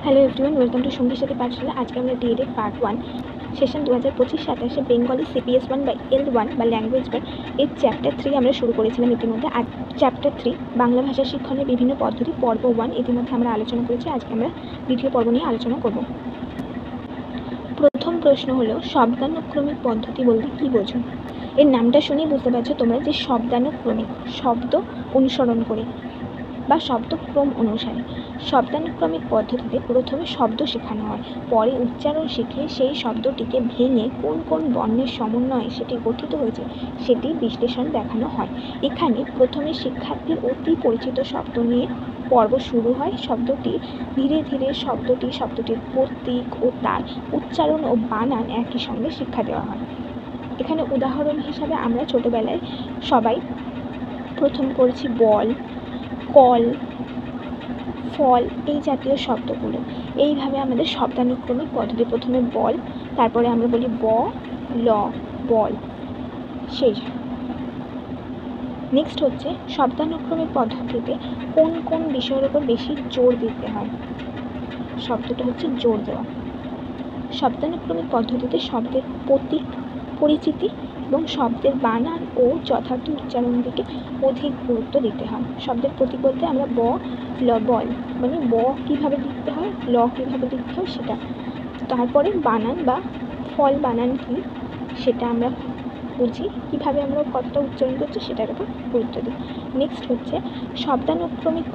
Hello everyone, welcome to সঙ্গীর সাথে পাঠশালা। আজকে আমরা DEd part 1 session 2025-27 Bengali CPS 1 বা L1 বা ল্যাঙ্গুয়েজ বার এর চ্যাপ্টার 3 আমরা শুরু করেছিলাম ইতিমধ্যে। আজ চ্যাপ্টার 3 বাংলা ভাষা শিক্ষণের বিভিন্ন পদ্ধতি পর্ব 1 ইতিমধ্যে আমরা আলোচনা করেছি। আজকে আমরা দ্বিতীয় পর্ব নিয়ে আলোচনা করব। প্রথম প্রশ্ন হলো, শব্দানুক্রমিক পদ্ধতি বলতে কী বোঝো? এর নামটা শুনেই বুঝতে পারছো তোমরা যে শব্দানুক্রমিক, শব্দ অনুসরণ করে বা শব্দক্রম অনুসারে। শব্দানুক্রমিক পদ্ধতিতে প্রথমে শব্দ শেখানো হয়, পরে উচ্চারণ শিখে সেই শব্দটিকে ভেঙে কোন কোন বর্ণের সমন্বয়ে সেটি গঠিত হয়েছে সেটি বিশ্লেষণ দেখানো হয়। এখানে প্রথমে শিক্ষার্থীর অতি পরিচিত শব্দ নিয়ে পর্ব শুরু হয়। শব্দটি ধীরে ধীরে শব্দটির প্রতীক ও তার উচ্চারণ ও বানান একই সঙ্গে শিক্ষা দেওয়া হয়। এখানে উদাহরণ হিসাবে আমরা ছোটবেলায় সবাই প্রথম করেছি বল, কল, ফল, এই জাতীয় শব্দগুলো। এইভাবে আমাদের শব্দানুক্রমিক পদ্ধতি, প্রথমে বল, তারপরে আমরা বলি ব, ল, বল, সেই। নেক্সট হচ্ছে শব্দানুক্রমিক পদ্ধতিতে কোন কোন বিষয়ের উপর বেশি জোর দিতে হয়। শব্দটা হচ্ছে জোর দেওয়া। শব্দানুক্রমিক পদ্ধতিতে শব্দের প্রতীক, পরিচিতি এবং শব্দের বানান ও যথার্থ উচ্চারণ দিকে অধিক গুরুত্ব দিতে হয়। শব্দের প্রতীক বলতে আমরা ব, ল, বল, মানে ব কীভাবে লিখতে হয়, ল কীভাবে লিখতে হয় সেটা। তারপরে বানান বা ফল বানান কী সেটা আমরা বুঝি, কীভাবে আমরা কতটা উচ্চারণ করছি সেটার উপর গুরুত্ব দিই। নেক্সট হচ্ছে শব্দানুক্রমিক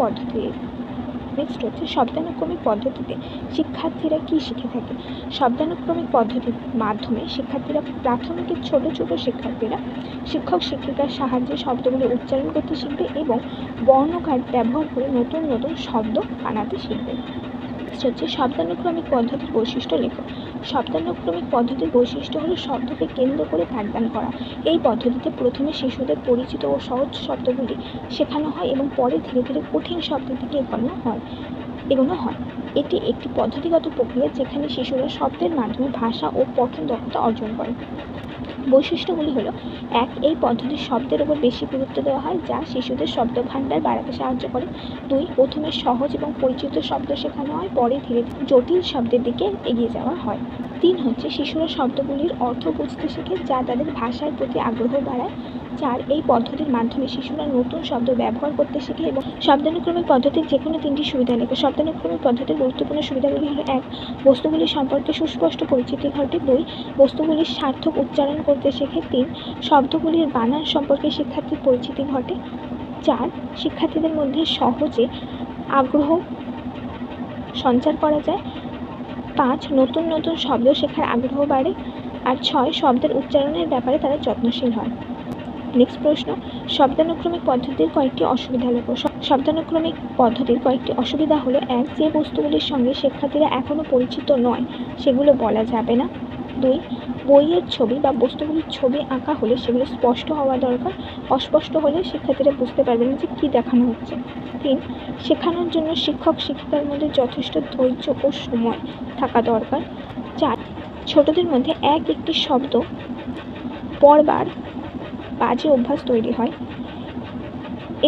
পদ্ধতিতে শিক্ষার্থীরা কী শিখে থাকে। শব্দানুক্রমিক পদ্ধতির মাধ্যমে শিক্ষার্থীরা প্রাথমিকের ছোট ছোট শিক্ষার্থীরা শিক্ষক শিক্ষিকার সাহায্যে শব্দগুলো উচ্চারণ করতে শিখবে এবং বর্ণকার ব্যবহার করে নতুন নতুন শব্দ বানাতে শিখবে। হচ্ছে শব্দানুক্রমিক পদ্ধতির বৈশিষ্ট্য লেখো। শব্দানুক্রমিক পদ্ধতির বৈশিষ্ট্য হলো শব্দকে কেন্দ্র করে পাঠদান করা। এই পদ্ধতিতে প্রথমে শিশুদের পরিচিত ও সহজ শব্দগুলি শেখানো হয় এবং পরে ধীরে ধীরে কঠিন শব্দের দিকে এগোনো হয়। এটি একটি পদ্ধতিগত প্রক্রিয়া যেখানে শিশুরা শব্দের মাধ্যমে ভাষা ও পঠন দক্ষতা অর্জন করে। বৈশিষ্ট্যগুলি হলো: 1. এই পদ্ধতির শব্দের উপর বেশি গুরুত্ব দেওয়া হয় যা শিশুদের শব্দভাণ্ডার বাড়াতে সাহায্য করে। 2. প্রথমে সহজ এবং পরিচিত শব্দ শেখানো হয়, পরে ধীরে ধীরে জটিল শব্দের দিকে এগিয়ে যাওয়া হয়। 3. হচ্ছে শিশুরা শব্দগুলির অর্থ বুঝতে শেখে যা তাদের ভাষার প্রতি আগ্রহ বাড়ায়। 4. এই পদ্ধতির মাধ্যমে শিশুরা নতুন শব্দ ব্যবহার করতে শেখে। এবং শব্দানুক্রমিক পদ্ধতির যে কোনো 3টি সুবিধা লেখো। শব্দানুক্রমিক পদ্ধতির গুরুত্বপূর্ণ সুবিধাগুলি হলো: 1. বস্তুগুলি সম্পর্কে সুস্পষ্ট পরিচিতি ঘটে। 2. বস্তুগুলির সার্থক উচ্চারণ করতে শেখে। 3. শব্দগুলির বানান সম্পর্কে শিক্ষার্থীর পরিচিতি ঘটে। 4. শিক্ষার্থীদের মধ্যে সহজে আগ্রহ সঞ্চার করা যায়। 5. নতুন নতুন শব্দ শেখার আগ্রহ বাড়ে। আর 6. শব্দের উচ্চারণের ব্যাপারে তারা যত্নশীল হয়। নেক্সট প্রশ্ন, শব্দানুক্রমিক পদ্ধতির কয়েকটি অসুবিধা লেখো। শব্দানুক্রমিক পদ্ধতির কয়েকটি অসুবিধা হলো: 1. যে বস্তুগুলির সঙ্গে শিক্ষার্থীরা এখনও পরিচিত নয় সেগুলো বলা যাবে না। 2. বইয়ের ছবি বা বস্তুগুলির ছবি আঁকা হলে সেগুলো স্পষ্ট হওয়া দরকার। অস্পষ্ট হলে শিক্ষার্থীরা বুঝতে পারবে না যে কী দেখানো হচ্ছে। 3. শেখানোর জন্য শিক্ষক শিক্ষিকার মধ্যে যথেষ্ট ধৈর্য ও সময় থাকা দরকার। 4. ছোটদের মধ্যে একটি শব্দ পড়বার বাজে অভ্যাস তৈরি হয়।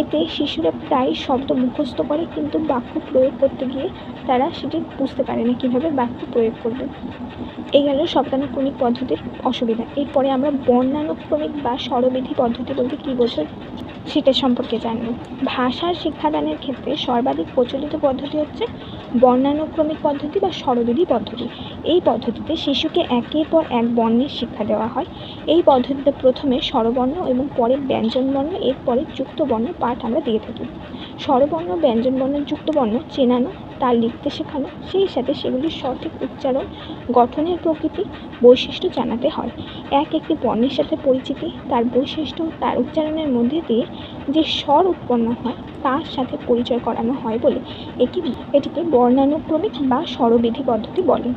এতে শিশুরা প্রায় শব্দ মুখস্থ করে কিন্তু বাক্য প্রয়োগ করতে গিয়ে তারা সেটি বুঝতে পারে না কীভাবে বাক্য প্রয়োগ করবে। এই গেল শব্দানুক্রমিক পদ্ধতির অসুবিধা। এরপরে আমরা বর্ণানুক্রমিক বা স্বরবিধি পদ্ধতি বলতে কী বোঝো সেটা সম্পর্কে জানব। ভাষার শিক্ষাদানের ক্ষেত্রে সর্বাধিক প্রচলিত পদ্ধতি হচ্ছে বর্ণানুক্রমিক পদ্ধতি বা স্বরবিধি পদ্ধতি। এই পদ্ধতিতে শিশুকে একের পর এক বর্ণের শিক্ষা দেওয়া হয়। এই পদ্ধতিতে প্রথমে স্বরবর্ণ এবং পরে ব্যঞ্জনবর্ণ, এরপরে যুক্তবর্ণ পাঠ আমরা দিয়ে থাকি। স্বরবর্ণ, ব্যঞ্জনবর্ণ, যুক্তবর্ণ চেনানো, তা লিখতে শেখানো, সেই সাথে সেগুলির সঠিক উচ্চারণ, গঠনের প্রকৃতি, বৈশিষ্ট্য জানাতে হয়। একটি বর্ণের সাথে পরিচিতি, তার বৈশিষ্ট্য, তার উচ্চারণের মধ্যে দিয়ে যে স্বর উৎপন্ন হয় তার সাথে পরিচয় করানো হয় বলে এটিকে বর্ণানুক্রমিক বা স্বরবিধি পদ্ধতি বলে।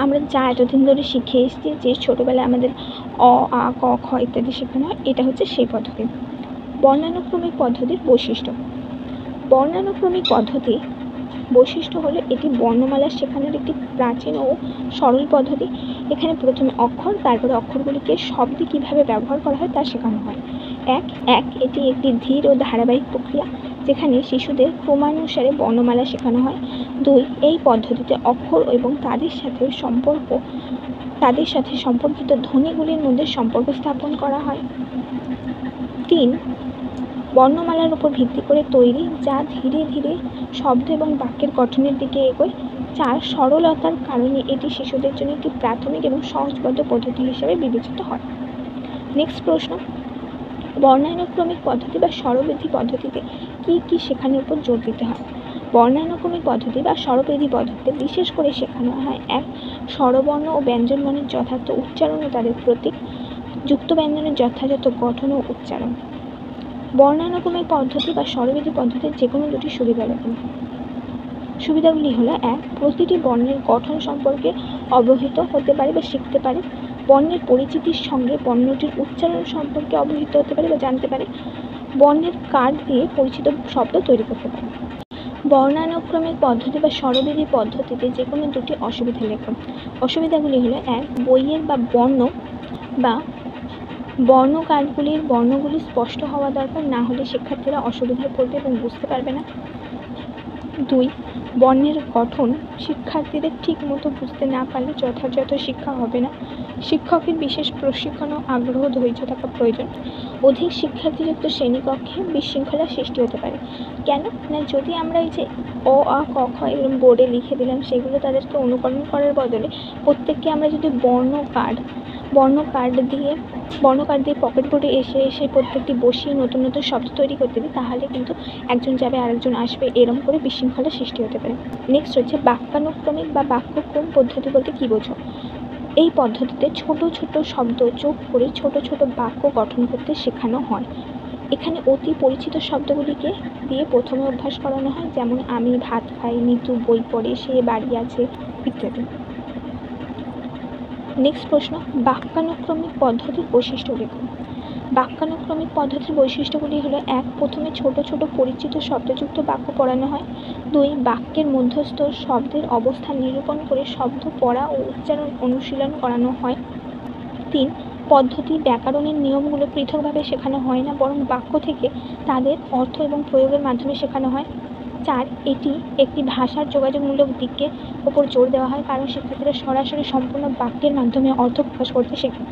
আমরা যা এতদিন ধরে শিখে এসেছি, যে ছোটোবেলায় আমাদের অ, আ, ক, খ ইত্যাদি শেখানো হয়, এটা হচ্ছে সেই পদ্ধতি। বর্ণানুক্রমিক পদ্ধতির বৈশিষ্ট্য। বর্ণানুক্রমিক পদ্ধতি বৈশিষ্ট্য হলো এটি বর্ণমালা শেখানোর একটি প্রাচীন ও সরল পদ্ধতি। এখানে প্রথমে অক্ষর, তারপরে অক্ষরগুলিকে শব্দে কীভাবে ব্যবহার করা হয় তা শেখানো হয়। এক এটি একটি ধীর ও ধারাবাহিক প্রক্রিয়া যেখানে শিশুদের ক্রমানুসারে বর্ণমালা শেখানো হয়। 2 এই পদ্ধতিতে অক্ষর এবং তাদের সাথে সম্পর্কিত ধ্বনিগুলির মধ্যে সম্পর্ক স্থাপন করা হয়। 3 বর্ণমালার উপর ভিত্তি করে তৈরি, যা ধীরে ধীরে শব্দ এবং বাক্যের গঠনের দিকে এগোয়। 4 সরলতার কারণে এটি শিশুদের জন্য একটি প্রাথমিক এবং সহজবোধ্য পদ্ধতি হিসেবে বিবেচিত হয়। নেক্সট প্রশ্ন, বর্ণানুক্রমিক পদ্ধতি বা স্বরবৃদ্ধি পদ্ধতিতে কি শেখানোর উপর জোর দিতে হয়? বর্ণানুক্রমিক পদ্ধতি বা স্বরবৃদ্ধি পদ্ধতিতে বিশেষ করে শেখানো হয় 1 স্বরবর্ণ ও ব্যঞ্জনবর্ণের যথার্থ উচ্চারণ ও তাদের প্রতীক, যুক্ত ব্যঞ্জনের যথাযথ গঠন ও উচ্চারণ। বর্ণানুক্রমিক পদ্ধতি বা স্বরবৃদ্ধি পদ্ধতির যে কোনো দুটি সুবিধা দেখুন। সুবিধাগুলি হলো 1 প্রতিটি বর্ণের গঠন সম্পর্কে অবহিত হতে পারে বা শিখতে পারে, বর্ণের পরিচিতির সঙ্গে বর্ণটির উচ্চারণ সম্পর্কে অবহিত হতে পারে বা জানতে পারে, বর্ণের কার্ড দিয়ে পরিচিত শব্দ তৈরি করতে পারে। বর্ণানুক্রমিক পদ্ধতি বা স্বরবৃদ্ধি পদ্ধতিতে যে কোনো দুটি অসুবিধা লেখুন। অসুবিধাগুলি হলো 1 বইয়ের বা বর্ণ কার্ডগুলির বর্ণগুলি স্পষ্ট হওয়া দরকার, না হলে শিক্ষার্থীরা অসুবিধায় পড়বে এবং বুঝতে পারবে না। 2 বর্ণের গঠন শিক্ষার্থীদের ঠিক মতো বুঝতে না পারলে যথাযথ শিক্ষা হবে না, শিক্ষকের বিশেষ প্রশিক্ষণ ও আগ্রহ ধৈর্য থাকা প্রয়োজন। অধিক শিক্ষার্থীযুক্ত শ্রেণীকক্ষে বিশৃঙ্খলার সৃষ্টি হতে পারে। কেন না, যদি আমরা এই যে অ আ ক খ এরকম বোর্ডে লিখে দিলাম, সেগুলো তাদেরকে অনুকরণ করার বদলে প্রত্যেককে আমরা যদি বর্ণ কার্ড দিয়ে পকেট বোর্ডে এসে প্রত্যেকটি বসিয়ে নতুন নতুন শব্দ তৈরি করতে দিই, তাহলে কিন্তু একজন যাবে আরেকজন আসবে, এরকম করে বিশৃঙ্খলার সৃষ্টি হতে পারে। নেক্সট হচ্ছে বাক্যানুক্রমিক বা বাক্যক্রম পদ্ধতি বলতে কী বোঝো? এই পদ্ধতিতে ছোট ছোট শব্দ যোগ করে ছোট ছোট বাক্য গঠন করতে শেখানো হয়। এখানে অতি পরিচিত শব্দগুলিকে দিয়ে প্রথমে অভ্যাস করানো হয়, যেমন আমি ভাত খাই, নিতু বই পড়ে, সে বাড়ি আছে ইত্যাদি। নেক্সট প্রশ্ন, বাক্যানুক্রমিক পদ্ধতির বৈশিষ্ট্য লিখুন। বাক্যানুক্রমিক পদ্ধতির বৈশিষ্ট্যগুলি হলো 1 প্রথমে ছোট ছোট পরিচিত শব্দযুক্ত বাক্য পড়ানো হয়। 2 বাক্যের মধ্যস্থ শব্দের অবস্থান নিরূপণ করে শব্দ পড়া ও উচ্চারণ অনুশীলন করানো হয়। 3 পদ্ধতি ব্যাকরণের নিয়মগুলো পৃথকভাবে শেখানো হয় না, বরং বাক্য থেকে তাদের অর্থ এবং প্রয়োগের মাধ্যমে শেখানো হয়। 4 এটি একটি ভাষার যোগাযোগমূলক দিকের ওপর জোর দেওয়া হয়, কারণ শিক্ষার্থীরা সরাসরি সম্পূর্ণ বাক্যের মাধ্যমে অর্থ প্রকাশ করতে শেখে।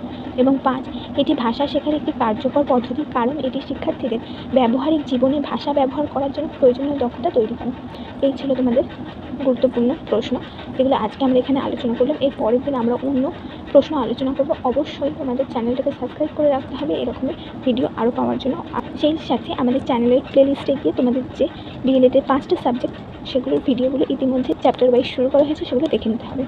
এবং 5 এটি ভাষা শেখার একটি কার্যকর পদ্ধতি, কারণ এটি শিক্ষার্থীদের ব্যবহারিক জীবনে ভাষা ব্যবহার করার জন্য প্রয়োজনীয় দক্ষতা তৈরি করে। এই ছিল তোমাদের গুরুত্বপূর্ণ প্রশ্ন, যেগুলো আজকে আমরা এখানে আলোচনা করলাম। এর পরের দিন আমরা অন্য প্রশ্ন আলোচনা করব। অবশ্যই তোমাদের চ্যানেলটাকে সাবস্ক্রাইব করে রাখতে হবে এরকমই ভিডিও আরও পাওয়ার জন্য। সেই সাথে আমাদের চ্যানেলের প্লেলিস্টে গিয়ে তোমাদের যে ডিএলএডের 5টা সাবজেক্ট, সেগুলোর ভিডিওগুলো ইতিমধ্যে চ্যাপ্টার ওয়াইজ শুরু করা হয়েছে, সেগুলো দেখে নিতে হবে।